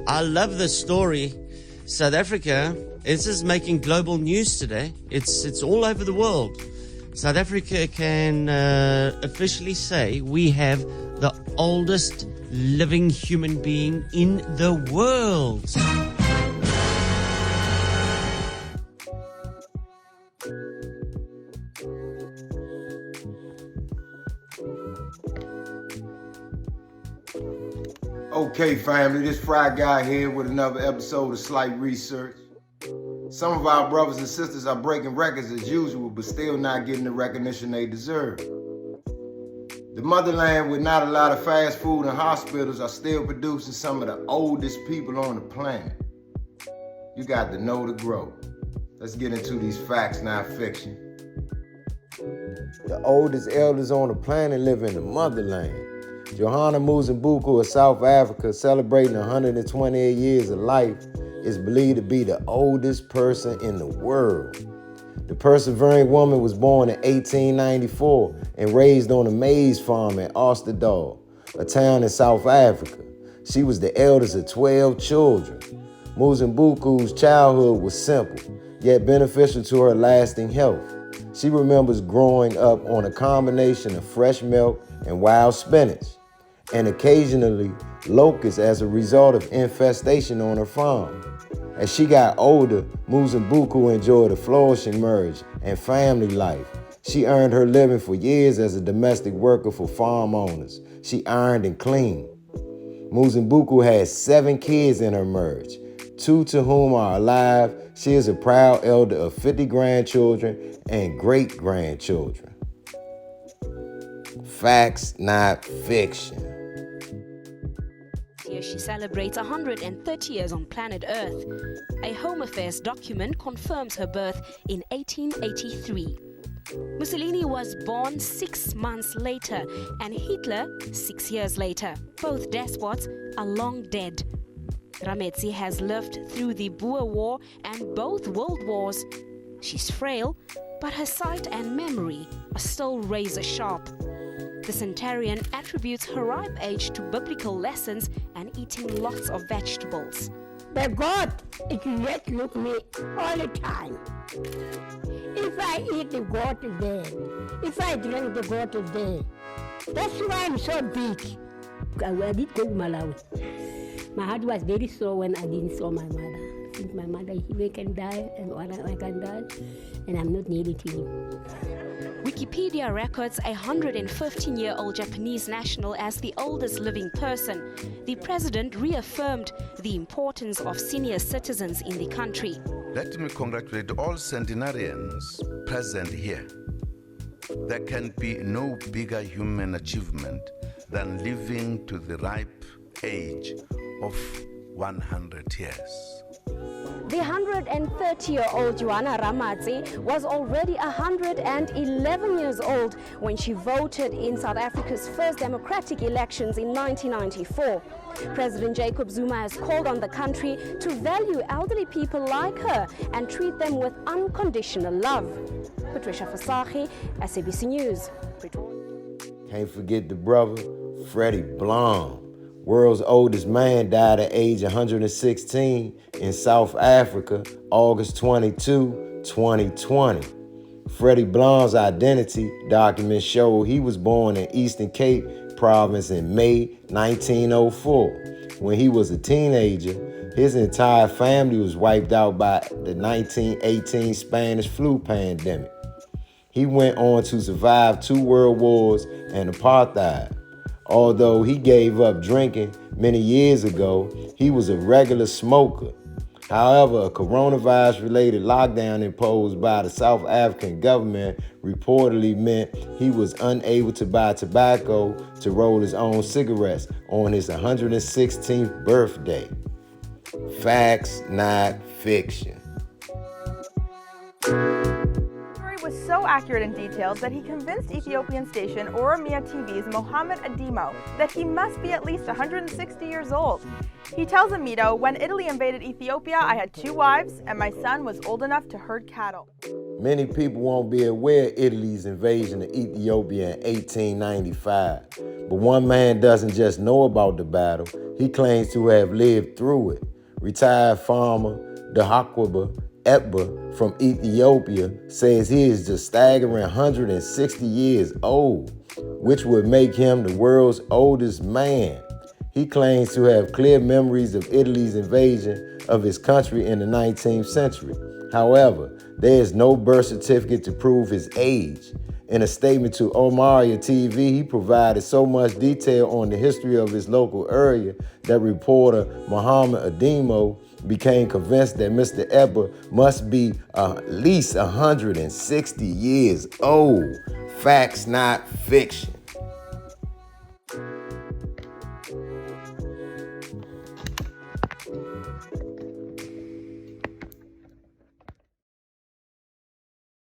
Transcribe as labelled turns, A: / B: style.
A: I love this story. South Africa is making global news today. It's all over the world. South Africa can officially say we have the oldest living human being in the world.
B: Okay, family, this Fry Guy here with another episode of Slight Research. Some of our brothers and sisters are breaking records as usual, but still not getting the recognition they deserve. The motherland with not a lot of fast food and hospitals are still producing some of the oldest people on the planet. You got to know to grow. Let's get into these facts, not fiction. The oldest elders on the planet live in the motherland. Johanna Muzimbuku of South Africa, celebrating 128 years of life, is believed to be the oldest person in the world. The persevering woman was born in 1894 and raised on a maize farm in Oosterdal, a town in South Africa. She was the eldest of 12 children. Muzimbuku's childhood was simple, yet beneficial to her lasting health. She remembers growing up on a combination of fresh milk and wild spinach, and occasionally locusts as a result of infestation on her farm. As she got older, Muzimbuku enjoyed a flourishing marriage and family life. She earned her living for years as a domestic worker for farm owners. She ironed and cleaned. Muzimbuku had 7 kids in her marriage, 2 to whom are alive. She is a proud elder of 50 grandchildren and great-grandchildren. Facts, not fiction.
C: Year she celebrates 130 years on planet Earth. A Home Affairs document confirms her birth in 1883. Mussolini was born 6 months later and Hitler 6 years later. Both despots are long dead. Rametsi has lived through the Boer War and both world wars. She's frail, but her sight and memory are still razor sharp. The centenarian attributes her ripe age to biblical lessons and eating lots of vegetables.
D: But God, it yet look me all the time. If I eat the goat today, if I drink the goat today, that's why I'm so big. I did go to Malawi. My heart was very sore when I didn't saw my mother. Since my mother even can die and I can die, and I'm not nearly to him.
C: Wikipedia records a 115-year-old Japanese national as the oldest living person. The president reaffirmed the importance of senior citizens in the country.
E: Let me congratulate all centenarians present here. There can be no bigger human achievement than living to the ripe age of 100 years.
C: The 130-year-old Johanna Ramatsi was already 111 years old when she voted in South Africa's first democratic elections in 1994. President Jacob Zuma has called on the country to value elderly people like her and treat them with unconditional love. Patricia Fasaki, SABC News.
B: Can't forget the brother, Freddie Blom. World's oldest man died at age 116 in South Africa, August 22, 2020. Freddie Blom's identity documents show he was born in Eastern Cape province in May 1904. When he was a teenager, his entire family was wiped out by the 1918 Spanish flu pandemic. He went on to survive 2 world wars and apartheid. Although he gave up drinking many years ago, he was a regular smoker. However, a coronavirus-related lockdown imposed by the South African government reportedly meant he was unable to buy tobacco to roll his own cigarettes on his 116th birthday. Facts, not fiction.
F: Was so accurate and detailed that he convinced Ethiopian station Oromia TV's Mohammed Adimo that he must be at least 160 years old. He tells Amido, when Italy invaded Ethiopia, I had 2 wives and my son was old enough to herd cattle.
B: Many people won't be aware of Italy's invasion of Ethiopia in 1895. But one man doesn't just know about the battle, he claims to have lived through it. Retired farmer Dahakwa Etba from Ethiopia says he is just staggering 160 years old, which would make him the world's oldest man. He claims to have clear memories of Italy's invasion of his country in the 19th century. However, there is no birth certificate to prove his age. In a statement to Omaria TV, he provided so much detail on the history of his local area that reporter Mohammed Ademo became convinced that Mr. Etba must be at least 160 years old. Facts, not fiction.